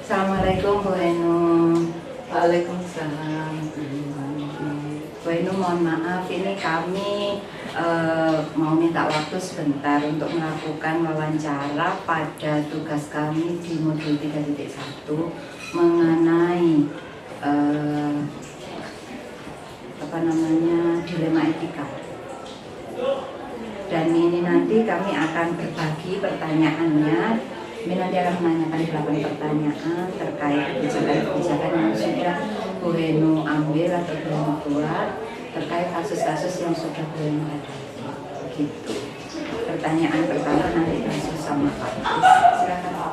Assalamualaikum Bu Enu. Waalaikumsalam. Bu Enu, mohon maaf, ini kami mau minta waktu sebentar untuk melakukan wawancara pada tugas kami di modul 3.1 mengenai dilema etika. Dan ini nanti kami akan berbagi pertanyaannya. Ini nanti akan menanyakan 8 pertanyaan terkait kebijakan-kebijakan yang sudah Bu Enu ambil atau Bu Enu buat terkait kasus-kasus yang sudah Bu Enu hadapi. Begitu. Pertanyaan pertama nanti langsung sama Pak. Silakan Pak.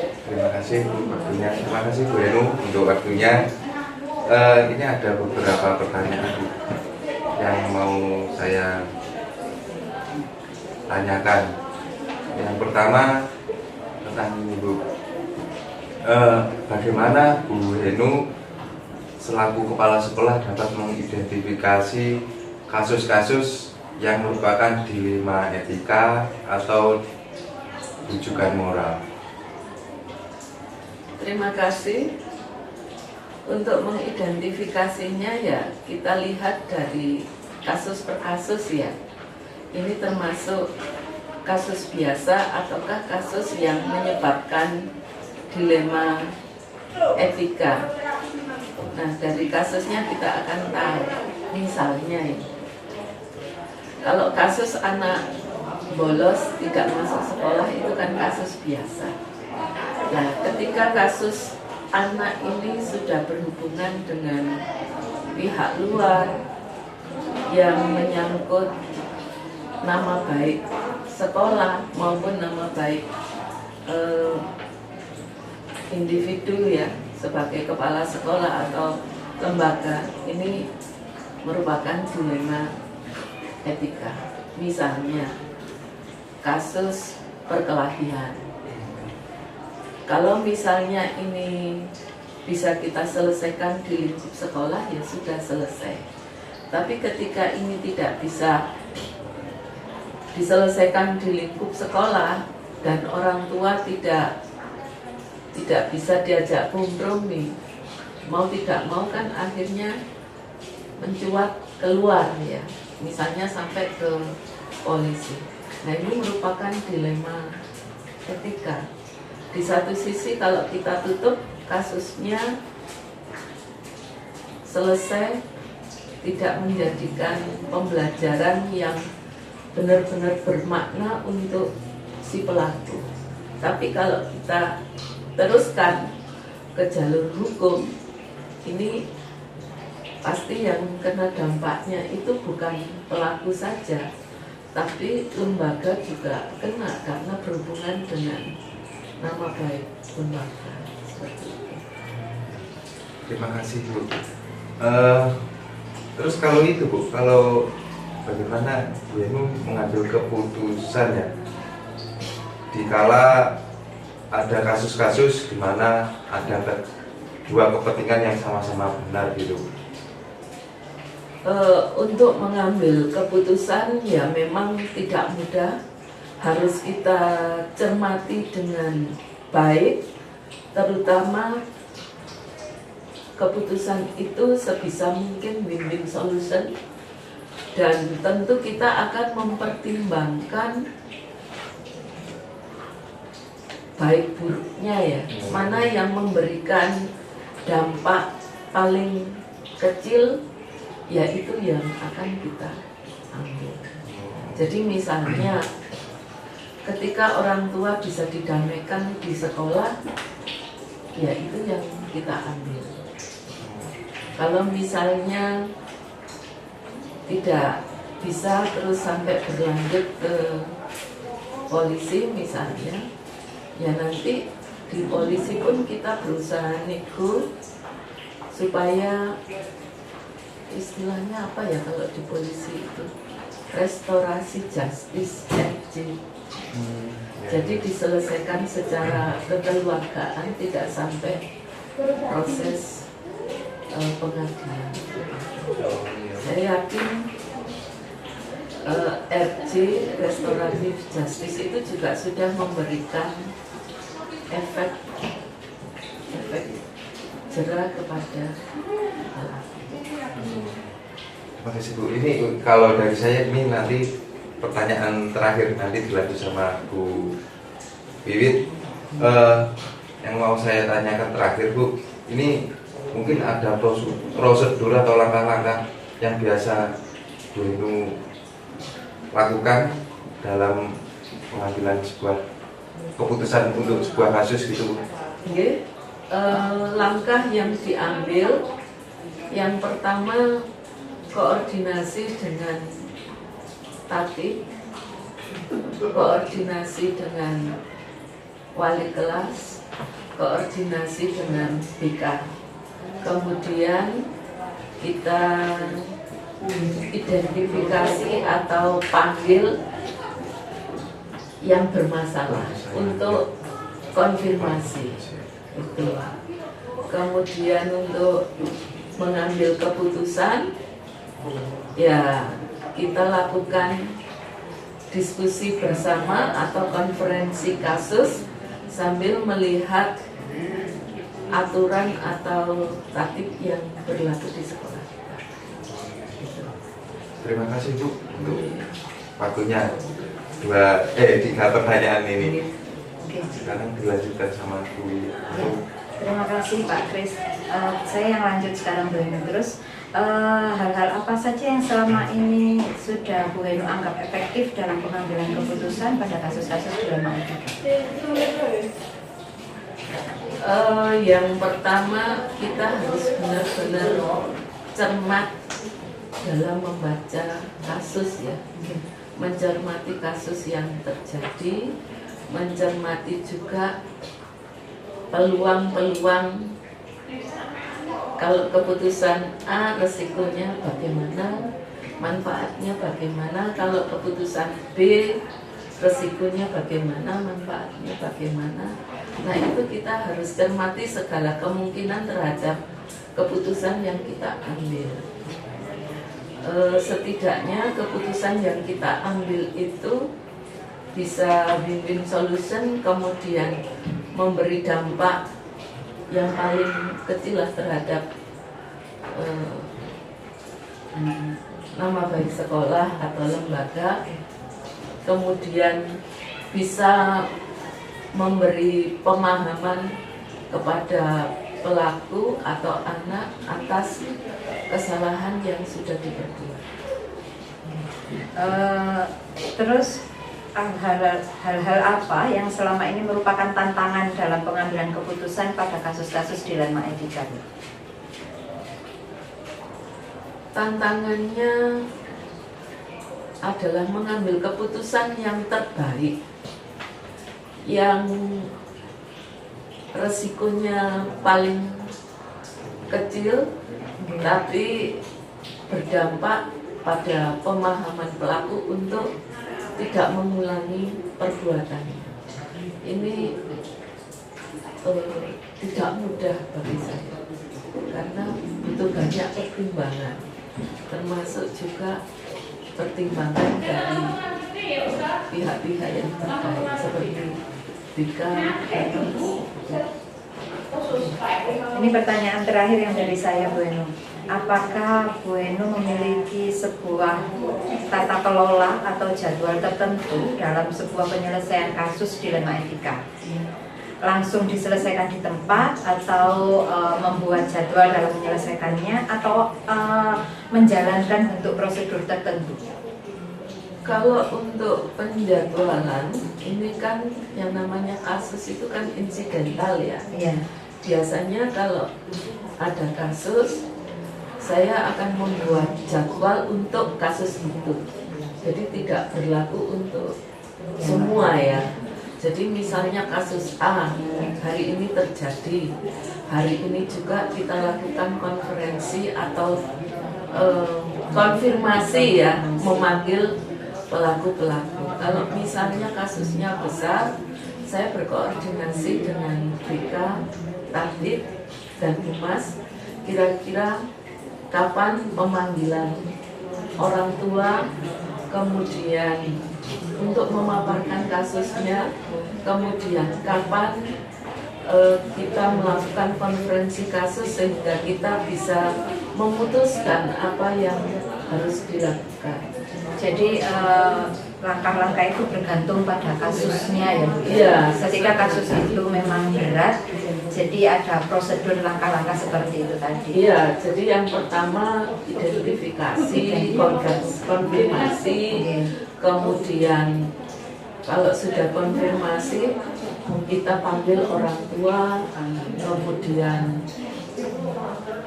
Terima kasih waktunya. Terima kasih Bu Enu untuk waktunya. Ini ada beberapa pertanyaan yang mau saya tanyakan. Yang pertama tentang ini Bu, bagaimana Bu Enu selaku kepala sekolah dapat mengidentifikasi kasus-kasus yang merupakan dilema etika atau rujukan moral? Terima kasih. Untuk mengidentifikasinya ya kita lihat dari kasus per kasus ya. Ini termasuk kasus biasa ataukah kasus yang menyebabkan dilema etika. Nah, dari kasusnya kita akan tahu. Misalnya ini, kalau kasus anak bolos tidak masuk sekolah itu kan kasus biasa. Nah, ketika kasus anak ini sudah berhubungan dengan pihak luar yang menyangkut nama baik sekolah maupun nama baik individu ya sebagai kepala sekolah atau lembaga, ini merupakan dilema etika. Misalnya kasus perkelahian. Kalau misalnya ini bisa kita selesaikan di lingkup sekolah ya sudah selesai. Tapi ketika ini tidak bisa diselesaikan di lingkup sekolah dan orang tua tidak bisa diajak kompromi, mau tidak mau kan akhirnya mencuat keluar ya, misalnya sampai ke polisi. Nah, ini merupakan dilema etika. Di satu sisi kalau kita tutup kasusnya selesai, tidak menjadikan pembelajaran yang benar-benar bermakna untuk si pelaku. Tapi kalau kita teruskan ke jalur hukum, ini pasti yang kena dampaknya itu bukan pelaku saja, tapi lembaga juga kena karena berhubungan dengan nama baik lembaga. Terima kasih Bu. Terus kalau itu Bu, kalau bagaimana Bu Enu mengambil keputusan ya dikala ada kasus-kasus di mana ada dua kepentingan yang sama-sama benar gitu? Untuk mengambil keputusan ya memang tidak mudah, harus kita cermati dengan baik, terutama keputusan itu sebisa mungkin win-win solution, dan tentu kita akan mempertimbangkan baik buruknya ya, mana yang memberikan dampak paling kecil, ya itu yang akan kita ambil. Jadi misalnya ketika orang tua bisa didamaikan di sekolah, ya itu yang kita ambil. Kalau misalnya tidak bisa terus sampai berlanjut ke polisi misalnya, ya nanti di polisi pun kita berusaha nego supaya istilahnya apa ya kalau di polisi itu, restorasi justice RJ. Jadi diselesaikan secara kekeluargaan, tidak sampai proses pengadilan. Saya yakin RJ restoratif justice itu juga sudah memberikan efek jera kepada pelaku. Terima kasih Bu. Ini kalau dari saya ini nanti pertanyaan terakhir nanti dilanjut sama Bu Wiwit. Yang mau saya tanyakan terakhir Bu, ini mungkin ada prosedur atau langkah-langkah yang biasa Bu Henu lakukan dalam pengambilan sebuah keputusan untuk sebuah kasus gitu Bu? Langkah yang diambil yang pertama koordinasi dengan tatib, koordinasi dengan wali kelas, koordinasi dengan BK. Kemudian kita identifikasi atau panggil yang bermasalah untuk konfirmasi itu. Kemudian untuk mengambil keputusan, ya kita lakukan diskusi bersama atau konferensi kasus sambil melihat aturan atau tatib yang berlaku di sekolah. Terima kasih Bu untuk waktunya. 3 pertanyaan ini. Oke. Sekarang dilanjutkan sama Bu. Terima kasih Pak Kris. Saya yang lanjut sekarang Bu Henu. Terus hal-hal apa saja yang selama ini sudah Bu Henu anggap efektif dalam pengambilan keputusan pada kasus-kasus dilema etika? Yang pertama, kita harus benar-benar cermat dalam membaca kasus ya, mencermati kasus yang terjadi, mencermati juga peluang-peluang. Kalau keputusan A resikonya bagaimana, manfaatnya bagaimana. Kalau keputusan B resikonya bagaimana, manfaatnya bagaimana. Nah itu kita harus cermati segala kemungkinan terhadap keputusan yang kita ambil. Setidaknya keputusan yang kita ambil itu bisa win-win solution, kemudian memberi dampak yang paling kecil lah terhadap nama baik sekolah atau lembaga, kemudian bisa memberi pemahaman kepada pelaku atau anak atas kesalahan yang sudah diperbuat. Terus hal-hal apa yang selama ini merupakan tantangan dalam pengambilan keputusan pada kasus-kasus dilema etika? Tantangannya adalah mengambil keputusan yang terbaik, yang resikonya paling kecil tapi berdampak pada pemahaman pelaku untuk tidak mengulangi perbuatannya. Ini tidak mudah bagi saya karena butuh banyak pertimbangan, termasuk juga pertimbangan dari pihak-pihak yang terkait seperti BK. Ini pertanyaan terakhir yang dari saya Bu Henu. Apakah Bu Henu memiliki sebuah tata kelola atau jadwal tertentu dalam sebuah penyelesaian kasus dilema etika? Langsung diselesaikan di tempat atau membuat jadwal dalam menyelesaikannya atau menjalankan bentuk prosedur tertentu? Kalau untuk penjadwalan, ini kan yang namanya kasus itu kan insidental ya. Iya. Biasanya kalau ada kasus, saya akan membuat jadwal untuk kasus itu. Jadi tidak berlaku untuk semua ya. Jadi misalnya kasus A hari ini terjadi, hari ini juga kita lakukan konferensi atau konfirmasi ya, memanggil pelaku-pelaku. Kalau misalnya kasusnya besar, saya berkoordinasi dengan BK, Tatib, dan Humas. Kira-kira kapan pemanggilan orang tua, kemudian untuk memaparkan kasusnya, kemudian kapan kita melakukan konferensi kasus sehingga kita bisa memutuskan apa yang harus dilakukan. Jadi langkah-langkah itu bergantung pada kasusnya ya Bu? Iya. Ketika kasus itu memang berat, jadi ada prosedur langkah-langkah seperti itu tadi. Iya, jadi yang pertama identifikasi, konfirmasi, kemudian kalau sudah konfirmasi kita panggil orang tua, kemudian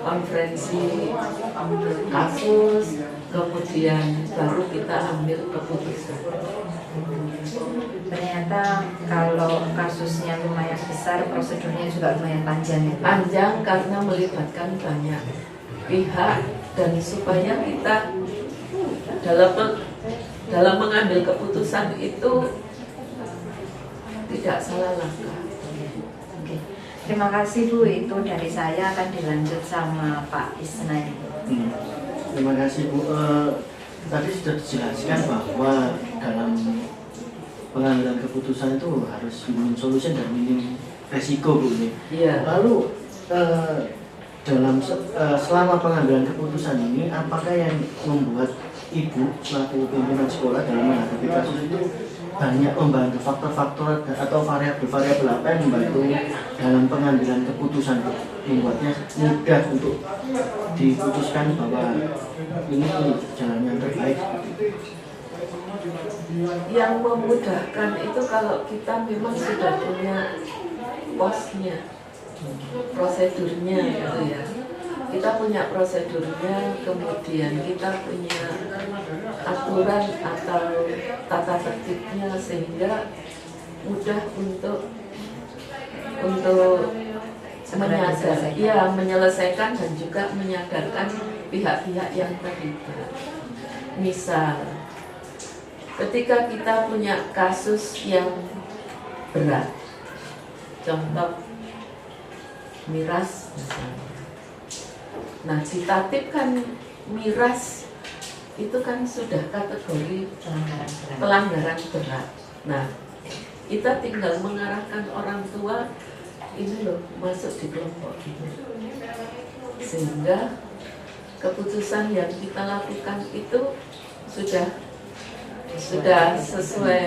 konferensi kasus, kemudian baru kita ambil keputusan. Ternyata kalau kasusnya lumayan besar, prosedurnya juga lumayan panjang ya Bu? Panjang karena melibatkan banyak pihak dan supaya kita dalam mengambil keputusan itu tidak salah langkah. Oke. Terima kasih Bu, itu dari saya akan dilanjut sama Pak Isnai. Terima kasih Bu. Tadi sudah dijelaskan bahwa dalam pengambilan keputusan itu harus minim solusi dan minim resiko Bu. Iya. Lalu selama pengambilan keputusan ini, apakah yang membuat Ibu selaku pimpinan sekolah dalam menghadapi kasus itu banyak membantu faktor-faktor atau variabel-variabel apa yang membantu dalam pengambilan keputusan, membuatnya mudah untuk diputuskan bahwa ini jalan yang terbaik? Yang memudahkan itu kalau kita memang sudah punya posnya, prosedurnya gitu ya. Kita punya prosedurnya, kemudian kita punya aturan atau tata tertibnya sehingga mudah untuk menyelesaikan dan juga menyadarkan pihak-pihak yang terlibat. Misal, ketika kita punya kasus yang berat, contoh miras misalnya. Nah, ditatipkan miras itu kan sudah kategori pelanggaran berat. Nah, kita tinggal mengarahkan orang tua ini loh masuk di kelompok ini, sehingga keputusan yang kita lakukan itu sudah sesuai,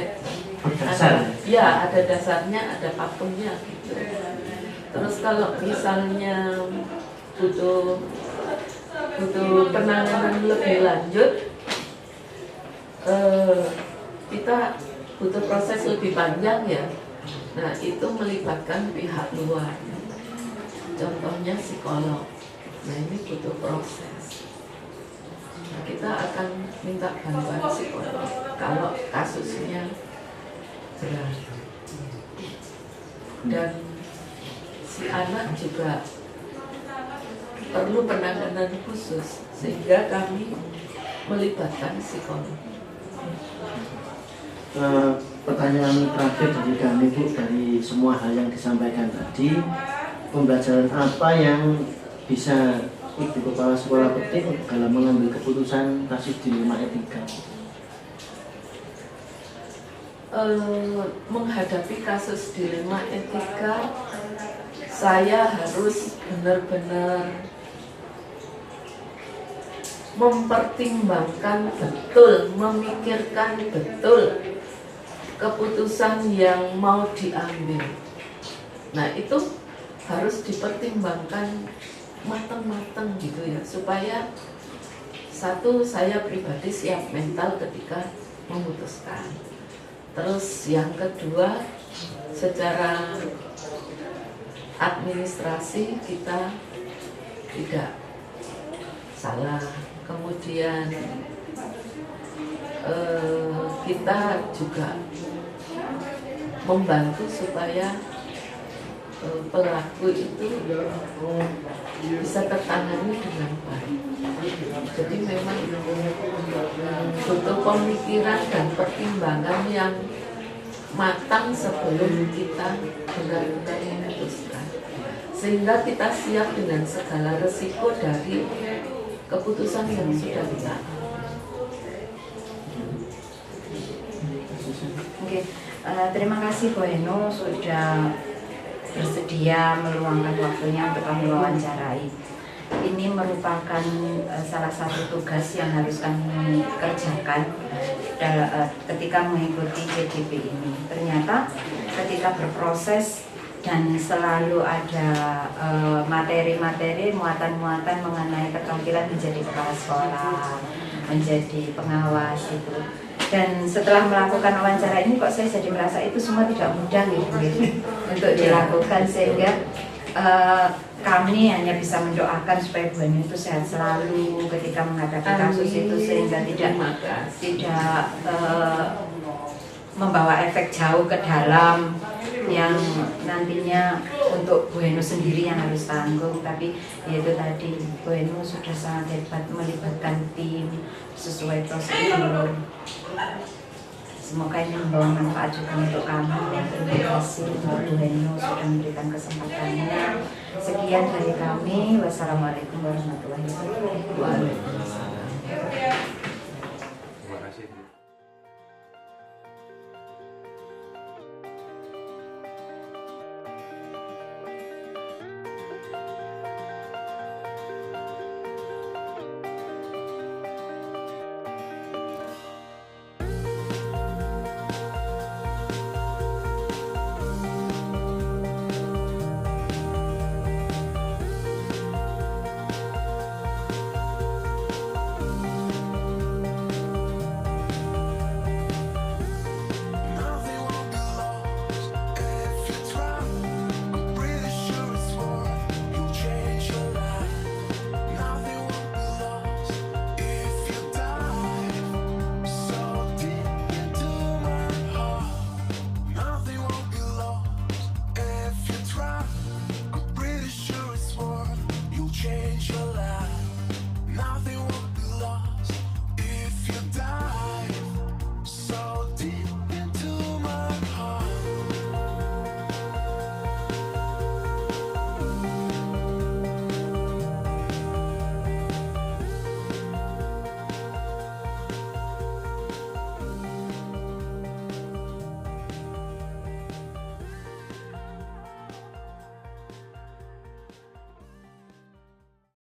ada dasarnya, ada pakemnya gitu. Terus kalau misalnya butuh penanganan lebih lanjut, kita butuh proses lebih panjang ya. Nah, itu melibatkan pihak luar, contohnya psikolog. Nah, ini butuh proses. Nah, kita akan minta bantuan psikolog kalau kasusnya berat. Dan si anak juga perlu penanganan khusus, sehingga kami melibatkan psikolog. Pertanyaan terakhir dari kami Bu, dari semua hal yang disampaikan tadi, pembelajaran apa yang bisa Ibu Kepala Sekolah petik dalam mengambil keputusan kasus dilema etika? Menghadapi kasus dilema etika, saya harus benar-benar mempertimbangkan betul, memikirkan betul keputusan yang mau diambil. Nah, itu harus dipertimbangkan matang-matang gitu ya, supaya satu, saya pribadi siap mental ketika memutuskan. Terus yang kedua, secara administrasi kita tidak salah. Kemudian kita juga membantu supaya pelaku itu bisa tertangani dengan baik. Jadi memang butuh pemikiran dan pertimbangan yang matang sebelum kita benar-benar memutuskan, sehingga kita siap dengan segala resiko dari keputusan yang sudah kita ambil. Oke, terima kasih Bu Eno sudah bersedia bersedia meluangkan waktunya untuk kami wawancarai. Ini merupakan salah satu tugas yang harus kami kerjakan ketika mengikuti CDP ini. Ternyata ketika berproses dan selalu ada materi-materi, muatan-muatan mengenai keterampilan menjadi kepala sekolah, menjadi pengawas itu. Dan setelah melakukan wawancara ini kok saya jadi merasa itu semua tidak mudah gitu untuk dilakukan, sehingga kami hanya bisa mendoakan supaya Bu Henu itu sehat selalu ketika menghadapi kasus itu, sehingga tidak membawa efek jauh ke dalam yang nantinya untuk Bu Henu sendiri yang harus tanggung. Tapi yaitu tadi, Bu Henu sudah sangat hebat melibatkan tim sesuai prosedur. Semoga ini membawa manfaat juga untuk kami. Terima kasih untuk Bu Henu sudah memberikan kesempatannya. Sekian dari kami. Wassalamualaikum warahmatullahi wabarakatuh.